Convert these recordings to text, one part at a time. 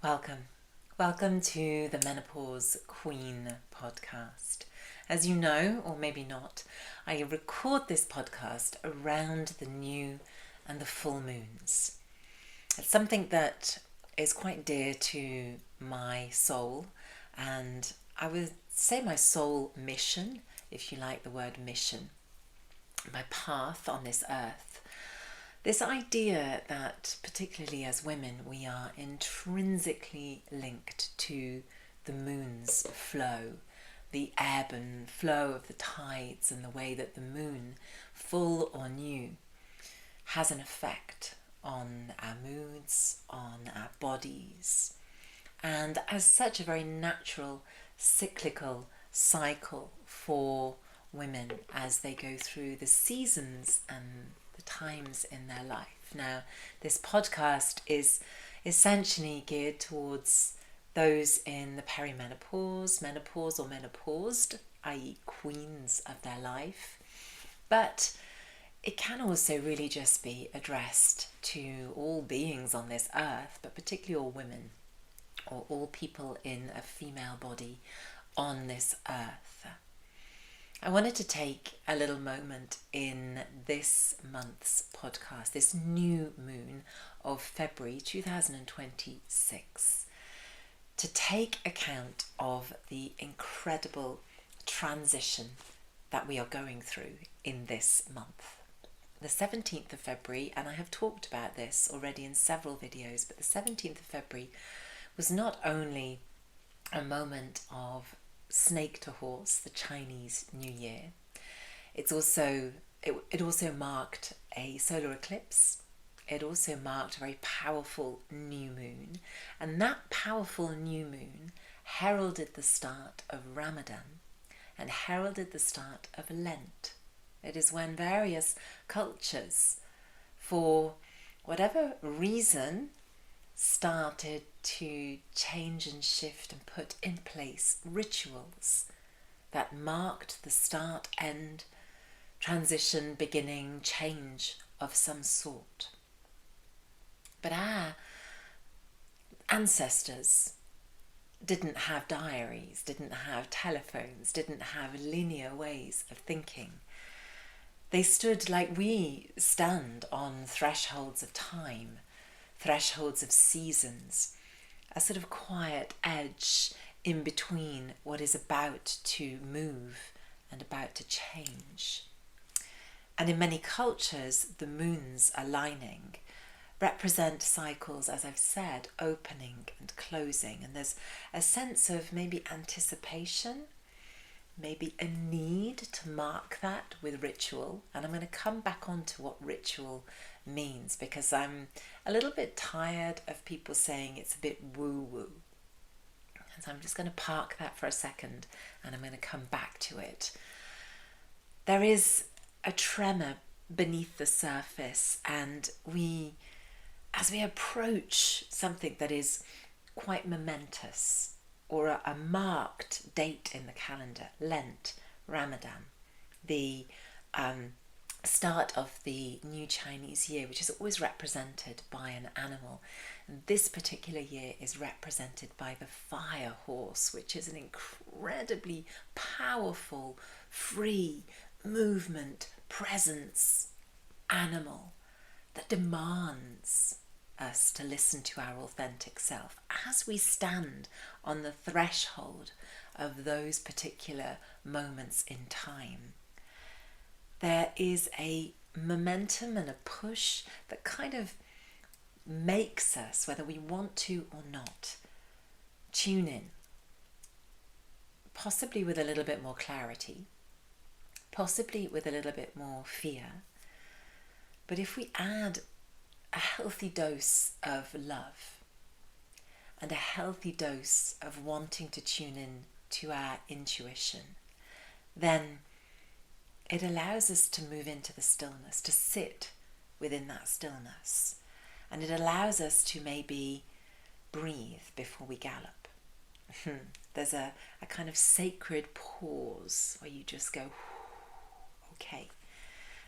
Welcome. Welcome to the Menopause Queen podcast. As you know, or maybe not, I record this podcast around the new and the full moons. It's something that is quite dear to my soul, and I would say my soul mission, if you like the word mission, my path on this earth. This idea that, particularly as women, we are intrinsically linked to the moon's flow, the ebb and flow of the tides, and the way that the moon, full or new, has an effect on our moods, on our bodies, and as such a very natural cyclical cycle for women as they go through the seasons and the times in their life. Now, this podcast is essentially geared towards those in the perimenopause, menopause or menopaused, i.e. queens of their life. But it can also really just be addressed to all beings on this earth, but particularly all women or all people in a female body on this earth. I wanted to take a little moment in this month's podcast, this new moon of February 2026, to take account of the incredible transition that we are going through in this month. The 17th of February, and I have talked about this already in several videos, but the 17th of February was not only a moment of snake to horse, the Chinese New Year. It also marked a solar eclipse. It also marked a very powerful new moon, and that powerful new moon heralded the start of Ramadan and heralded the start of Lent. It is when various cultures, for whatever reason, started to change and shift and put in place rituals that marked the start, end, transition, beginning, change of some sort. But our ancestors didn't have diaries, didn't have telephones, didn't have linear ways of thinking. They stood like we stand on thresholds of time, thresholds of seasons, a sort of quiet edge in between what is about to move and about to change. And in many cultures, the moons aligning represent cycles, as I've said, opening and closing. And there's a sense of maybe anticipation, maybe a need to mark that with ritual. And I'm going to come back onto what ritual means, because I'm a little bit tired of people saying it's a bit woo-woo. And so I'm just going to park that for a second and I'm going to come back to it. There is a tremor beneath the surface, and as we approach something that is quite momentous or a marked date in the calendar, Lent, Ramadan, the start of the new Chinese year, which is always represented by an animal. And this particular year is represented by the fire horse, which is an incredibly powerful, free movement, presence animal that demands us to listen to our authentic self as we stand on the threshold of those particular moments in time. There is a momentum and a push that kind of makes us, whether we want to or not, tune in, possibly with a little bit more clarity, possibly with a little bit more fear. But if we add a healthy dose of love and a healthy dose of wanting to tune in to our intuition, then it allows us to move into the stillness, to sit within that stillness. And it allows us to maybe breathe before we gallop. There's a kind of sacred pause where you just go, okay,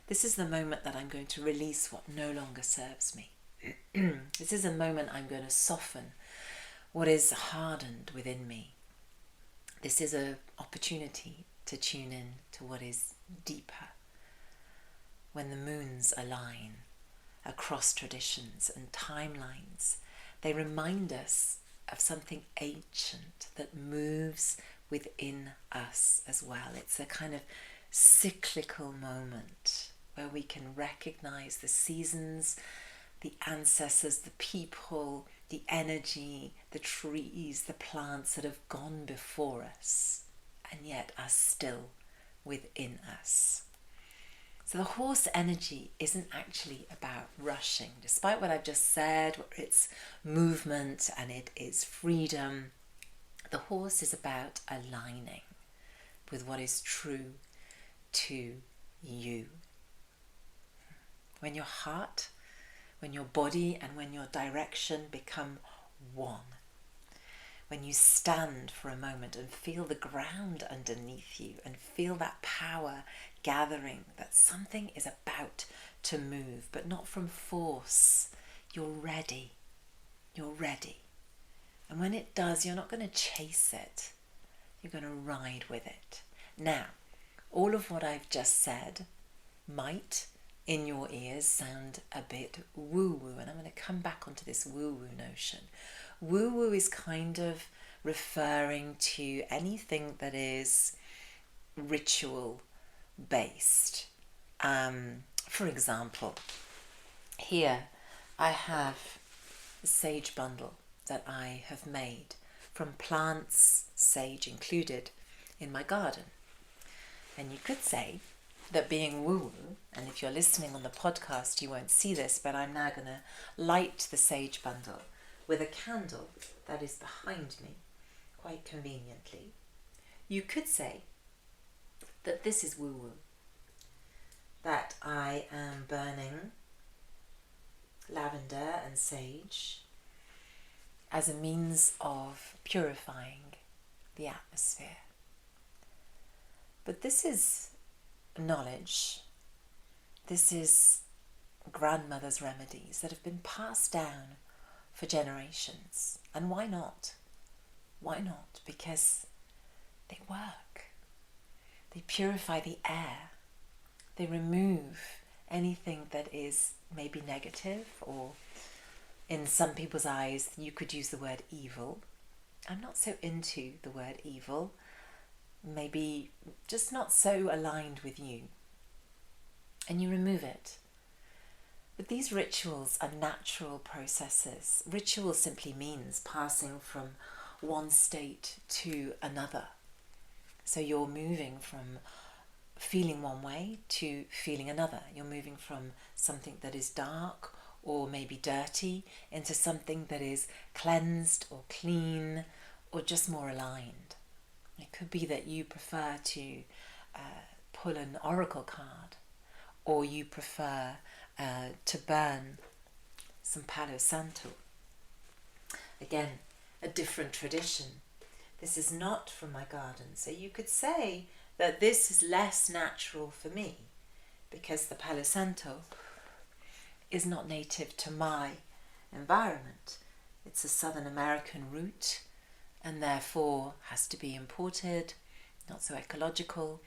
this is the moment that I'm going to release what no longer serves me. This is a moment I'm going to soften what is hardened within me. This is an opportunity to tune in to what is deeper. When the moons align across traditions and timelines, they remind us of something ancient that moves within us as well. It's a kind of cyclical moment where we can recognize the seasons, the ancestors, the people, the energy, the trees, the plants that have gone before us and yet are still within us. So the horse energy isn't actually about rushing. Despite what I've just said, it's movement and it is freedom, the horse is about aligning with what is true to you. When your heart, when your body and when your direction become one, when you stand for a moment and feel the ground underneath you and feel that power gathering, that something is about to move, but not from force. You're ready. You're ready. And when it does, you're not going to chase it. You're going to ride with it. Now, all of what I've just said might, in your ears, sound a bit woo-woo. And I'm going to come back onto this woo-woo notion. Woo-woo is kind of referring to anything that is ritual based. For example, here I have a sage bundle that I have made from plants, sage included, in my garden. And you could say that being woo-woo, and if you're listening on the podcast you won't see this, but I'm now going to light the sage bundle with a candle that is behind me, quite conveniently. You could say that this is woo-woo, that I am burning lavender and sage as a means of purifying the atmosphere. But this is knowledge. This is grandmother's remedies that have been passed down for generations. And why not? Why not? Because they work. They purify the air. They remove anything that is maybe negative, or in some people's eyes you could use the word evil. I'm not so into the word evil. Maybe just not so aligned with you. And you remove it. But these rituals are natural processes. Ritual simply means passing from one state to another. So you're moving from feeling one way to feeling another. You're moving from something that is dark or maybe dirty into something that is cleansed or clean or just more aligned. It could be that you prefer to pull an oracle card, or you prefer to burn some Palo Santo. Again, a different tradition. This is not from my garden. So you could say that this is less natural for me because the Palo Santo is not native to my environment. It's a Southern American root and therefore has to be imported, not so ecological,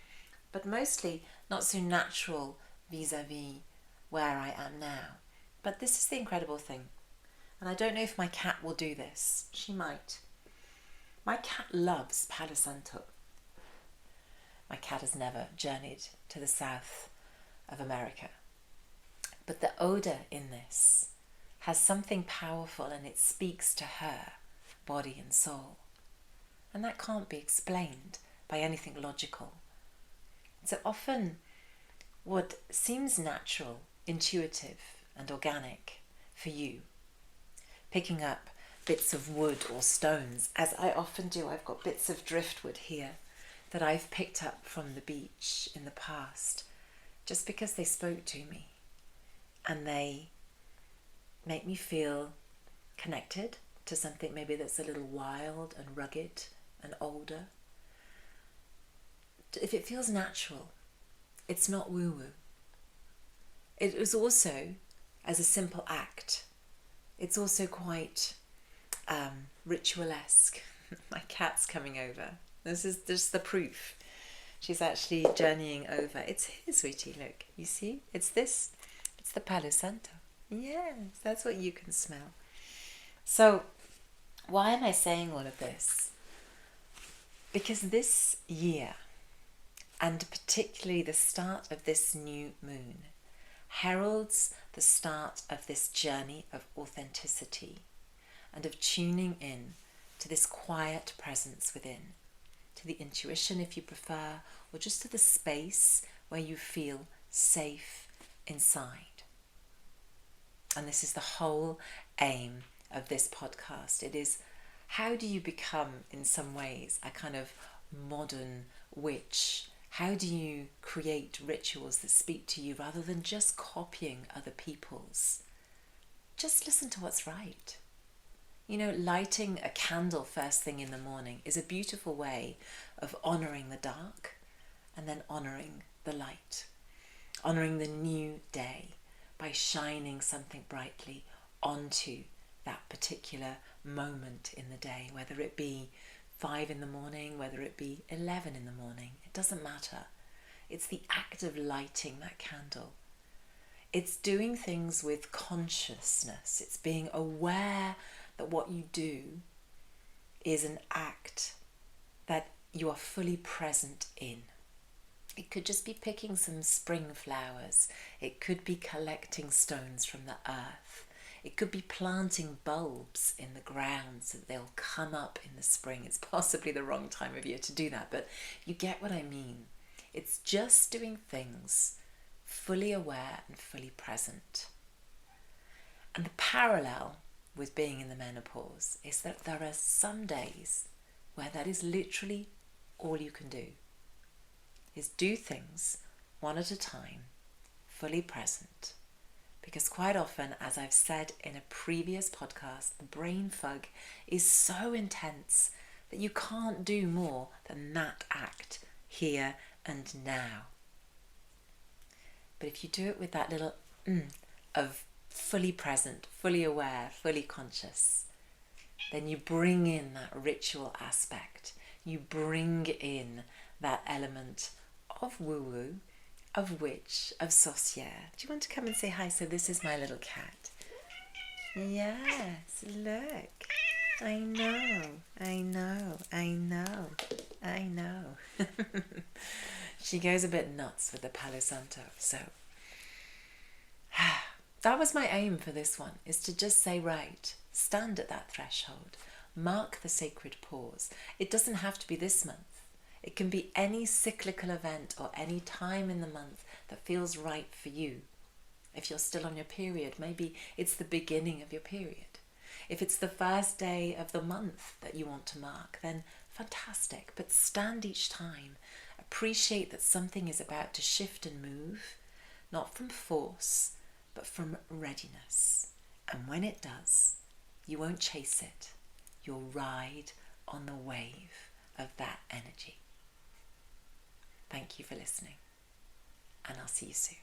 but mostly not so natural vis-a-vis where I am now. But this is the incredible thing. And I don't know if my cat will do this. She might. My cat loves Palo Santo. My cat has never journeyed to the south of America. But the odour in this has something powerful, and it speaks to her body and soul. And that can't be explained by anything logical. So often what seems natural, intuitive and organic for you, picking up bits of wood or stones, as I often do. I've got bits of driftwood here that I've picked up from the beach in the past, just because they spoke to me and they make me feel connected to something maybe that's a little wild and rugged and older. If it feels natural, it's not woo-woo. It is also, as a simple act, it's also quite ritualesque. My cat's coming over. This is just the proof. She's actually journeying over. It's here, sweetie, look. You see? It's this. It's the Palo Santo. Yes, that's what you can smell. So, why am I saying all of this? Because this year, and particularly the start of this new moon, heralds the start of this journey of authenticity and of tuning in to this quiet presence within, to the intuition if you prefer, or just to the space where you feel safe inside. And this is the whole aim of this podcast. It is, how do you become, in some ways, a kind of modern witch? How do you create rituals that speak to you rather than just copying other people's? Just listen to what's right. You know, lighting a candle first thing in the morning is a beautiful way of honouring the dark and then honouring the light, honouring the new day by shining something brightly onto that particular moment in the day, whether it be 5 in the morning, whether it be 11 in the morning, it doesn't matter. It's the act of lighting that candle. It's doing things with consciousness. It's being aware that what you do is an act that you are fully present in. It could just be picking some spring flowers. It could be collecting stones from the earth. It could be planting bulbs in the ground so that they'll come up in the spring. It's possibly the wrong time of year to do that, but you get what I mean. It's just doing things fully aware and fully present. And the parallel with being in the menopause is that there are some days where that is literally all you can do, is do things one at a time, fully present. Because quite often, as I've said in a previous podcast, the brain fog is so intense that you can't do more than that act here and now. But if you do it with that little of fully present, fully aware, fully conscious, then you bring in that ritual aspect. You bring in that element of woo-woo, of witch, of sorcière. Do you want to come and say hi? So this is my little cat. Yes, look. I know. She goes a bit nuts with the Palo Santo. So that was my aim for this one, is to just say, right, stand at that threshold, mark the sacred pause. It doesn't have to be this month. It can be any cyclical event or any time in the month that feels right for you. If you're still on your period, maybe it's the beginning of your period. If it's the first day of the month that you want to mark, then fantastic. But stand each time. Appreciate that something is about to shift and move, not from force, but from readiness. And when it does, you won't chase it. You'll ride on the wave of that energy. Thank you for listening, and I'll see you soon.